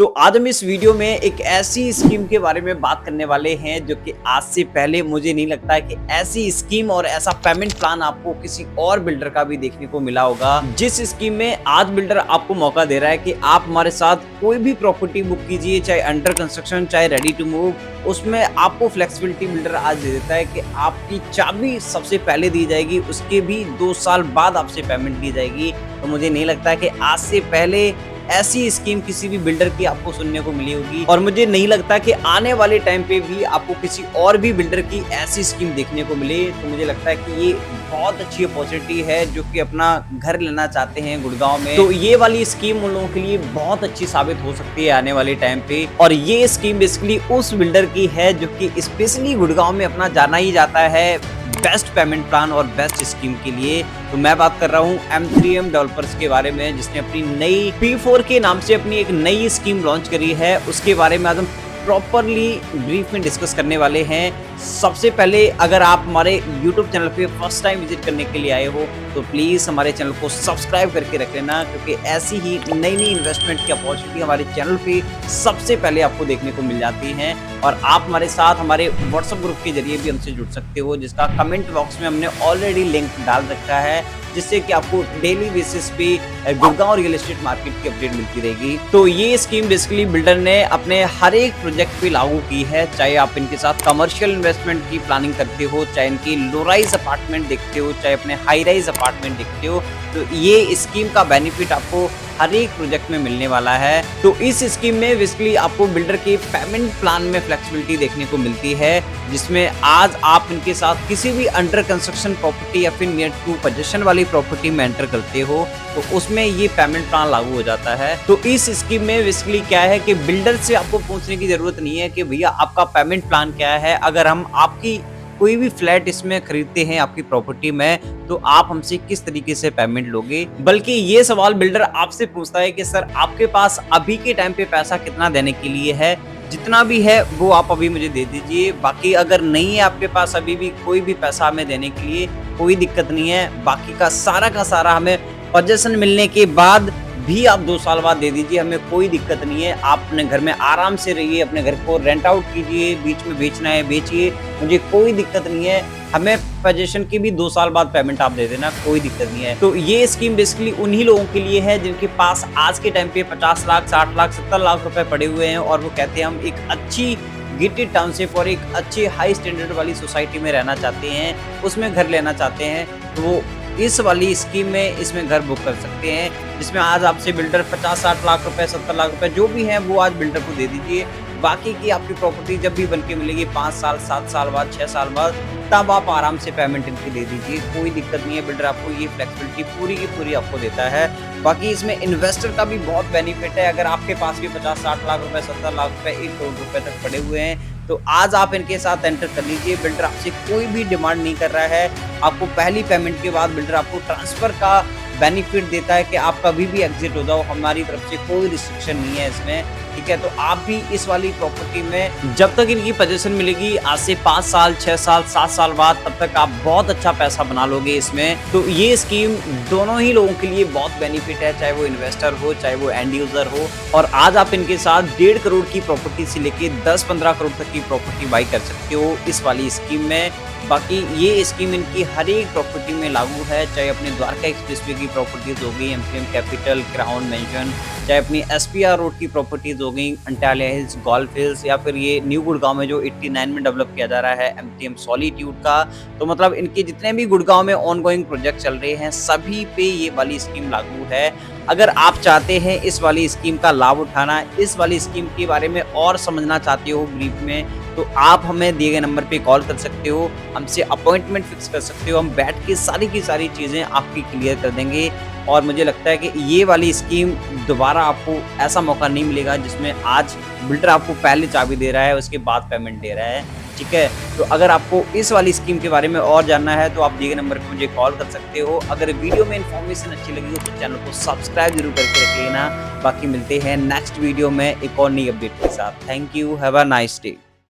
तो आज हम इस वीडियो में एक ऐसी स्कीम के बारे में बात करने वाले हैं जो कि आज से पहले मुझे नहीं लगता है कि ऐसी स्कीम और ऐसा पेमेंट प्लान आपको किसी और बिल्डर का भी देखने को मिला होगा। जिस स्कीम में आज बिल्डर आपको मौका दे रहा है कि आप हमारे साथ कोई भी प्रॉपर्टी बुक कीजिए, चाहे अंडर कंस्ट्रक्शन चाहे रेडी टू मूव, उसमें आपको फ्लेक्सिबिलिटी बिल्डर आज दे देता है कि आपकी चाबी सबसे पहले दी जाएगी, उसके भी 2 साल बाद आपसे पेमेंट दी जाएगी। तो मुझे नहीं लगता है कि आज से पहले ऐसी स्कीम किसी भी बिल्डर की आपको सुनने को मिली होगी, और मुझे नहीं लगता कि आने वाले टाइम पे भी आपको किसी और भी बिल्डर की ऐसी स्कीम देखने को मिले। तो मुझे लगता है कि ये बहुत अच्छी अपॉर्चुनिटी है जो कि अपना घर लेना चाहते हैं गुड़गांव में, तो ये वाली स्कीम उन लोगों के लिए बहुत अच्छी साबित हो सकती है आने वाले टाइम पे। और ये स्कीम बेसिकली उस बिल्डर की है जो कि स्पेशली गुड़गांव में अपना जाना ही जाता है बेस्ट पेमेंट प्लान और बेस्ट स्कीम के लिए। तो मैं बात कर रहा हूँ M3M डेवलपर्स के बारे में, जिसने अपनी नई P4 के नाम से अपनी एक नई स्कीम लॉन्च करी है। उसके बारे में आज हम प्रॉपरली ब्रीफ में डिस्कस करने वाले हैं। सबसे पहले अगर आप हमारे YouTube चैनल पे फर्स्ट टाइम विजिट करने के लिए आए हो तो प्लीज़ हमारे चैनल को सब्सक्राइब करके रख लेना, क्योंकि ऐसी ही नई नई इन्वेस्टमेंट की अपॉर्चुनिटी हमारे चैनल पे सबसे पहले आपको देखने को मिल जाती हैं। और आप हमारे साथ हमारे व्हाट्सएप ग्रुप के जरिए भी हमसे जुड़ सकते हो, जिसका कमेंट बॉक्स में हमने ऑलरेडी लिंक डाल रखा है, जिससे कि आपको डेली बेसिस पे गुड़गांव रियल एस्टेट मार्केट की अपडेट मिलती रहेगी। तो ये स्कीम बेसिकली बिल्डर ने अपने हर एक प्रोजेक्ट पे लागू की है, चाहे आप इनके साथ कमर्शियल इन्वेस्टमेंट की प्लानिंग करते हो, चाहे इनकी लो राइज अपार्टमेंट देखते हो, चाहे अपने हाई राइज अपार्टमेंट देखते हो, तो ये स्कीम का बेनिफिट आपको हर एक प्रोजेक्ट में मिलने वाला है। तो इस स्कीम में बेसिकली आपको बिल्डर के पेमेंट प्लान में फ्लेक्सिबिलिटी देखने को मिलती है, जिसमें आज आप इनके साथ किसी भी अंडर कंस्ट्रक्शन प्रॉपर्टी या फिर नियर टू पोजीशन वाली प्रॉपर्टी में एंटर करते हो तो उसमें ये पेमेंट प्लान लागू हो जाता है। तो इस स्कीम में बेसिकली क्या है कि बिल्डर से आपको पूछने की जरूरत नहीं है कि भैया आपका पेमेंट प्लान क्या है। अगर हम आपकी कोई भी फ्लैट इसमें खरीदते हैं आपकी प्रॉपर्टी में, तो आप हमसे किस तरीके से पेमेंट लोगे, बल्कि ये सवाल बिल्डर आपसे पूछता है कि सर आपके पास अभी के टाइम पे पैसा कितना देने के लिए है, जितना भी है वो आप अभी मुझे दे दीजिए, बाकी अगर नहीं है आपके पास अभी भी कोई भी पैसा हमें देने के लिए कोई दिक्कत नहीं है, बाकी का सारा हमें पोजीशन मिलने के बाद भी आप 2 साल बाद दे दीजिए, हमें कोई दिक्कत नहीं है। आप अपने घर में आराम से रहिए, अपने घर को रेंट आउट कीजिए, बीच में बेचना है बेचिए, मुझे कोई दिक्कत नहीं है, हमें पोजीशन की भी 2 साल बाद पेमेंट आप दे देना, कोई दिक्कत नहीं है। तो ये स्कीम बेसिकली उन्हीं लोगों के लिए है जिनके पास आज के टाइम पे 50 लाख 60 लाख 70 लाख रुपए पड़े हुए हैं, और वो कहते हैं हम एक अच्छी गेटेड टाउनशिप और एक अच्छे हाई स्टैंडर्ड वाली सोसाइटी में रहना चाहते हैं, उसमें घर लेना चाहते हैं, तो वो इस वाली स्कीम में इसमें घर बुक कर सकते हैं, जिसमें आज आपसे बिल्डर 50-60 लाख रुपए 70 लाख रुपए जो भी हैं वो आज बिल्डर को दे दीजिए। बाकी की आपकी प्रॉपर्टी जब भी बनके मिलेगी 5 साल 7 साल बाद 6 साल बाद, तब आप आराम से पेमेंट इनकी दे दीजिए, कोई दिक्कत नहीं है। बिल्डर आपको ये फ्लेक्सिबिलिटी पूरी की पूरी आपको देता है। बाकी इसमें इन्वेस्टर का भी बहुत बेनिफिट है। अगर आपके पास भी 50-60 लाख रुपए 70 लाख रुपए 1 करोड़ रुपए तक पड़े हुए हैं, तो आज आप इनके साथ एंटर कर लीजिए। बिल्डर आपसे कोई भी डिमांड नहीं कर रहा है, आपको पहली पेमेंट के बाद बिल्डर आपको ट्रांसफर का बेनिफिट देता है कि आप कभी भी एग्जिट हो जाओ, हमारी तरफ से कोई रिस्ट्रिक्शन नहीं है इसमें, ठीक है। तो आप भी इस वाली प्रॉपर्टी में जब तक इनकी पोजीशन मिलेगी आज से 5 साल 6 साल 7 साल बाद, तब तक आप बहुत अच्छा पैसा बना लोगे इसमें। तो ये स्कीम दोनों ही लोगों के लिए बहुत बेनिफिट है, चाहे वो इन्वेस्टर हो चाहे वो एंड यूजर हो। और आज आप इनके साथ 1.5 करोड़ की प्रॉपर्टी से लेके 10-15 करोड़ तक की प्रॉपर्टी बाई कर सकते हो इस वाली स्कीम में। बाकी ये स्कीम इनकी हर एक प्रॉपर्टी में लागू है, चाहे अपने द्वारका एक्सप्रेसवे की प्रॉपर्टीज हो गई, M3M कैपिटल, क्राउन मेंशन, चाहे अपनी SPR रोड की प्रॉपर्टीज हो गई, अंटालिया हिल्स, गोल्फ हिल्स, या फिर ये न्यू गुड़गांव में जो 89 में डेवलप किया जा रहा है M3M सॉलिट्यूड का। तो मतलब इनके जितने भी गुड़गांव में ऑनगोइंग प्रोजेक्ट चल रहे हैं सभी पे ये वाली स्कीम लागू है। अगर आप चाहते हैं इस वाली स्कीम का लाभ उठाना, इस वाली स्कीम के बारे में और समझना चाहते हो ब्रीफ में, तो आप हमें दिए गए नंबर पे कॉल कर सकते हो, हमसे अपॉइंटमेंट फिक्स कर सकते हो, हम बैठ के सारी की सारी चीज़ें आपकी क्लियर कर देंगे। और मुझे लगता है कि ये वाली स्कीम दोबारा आपको ऐसा मौका नहीं मिलेगा जिसमें आज बिल्डर आपको पहले चाबी दे रहा है उसके बाद पेमेंट दे रहा है, ठीक है। तो अगर आपको इस वाली स्कीम के बारे में और जानना है तो आप दिए गए नंबर पे मुझे कॉल कर सकते हो। अगर वीडियो में इन्फॉर्मेशन अच्छी लगी हो तो चैनल को सब्सक्राइब जरूर करके रख लेना। बाकी मिलते हैं नेक्स्ट वीडियो में एक और नई अपडेट के साथ। Thank you, have a nice day.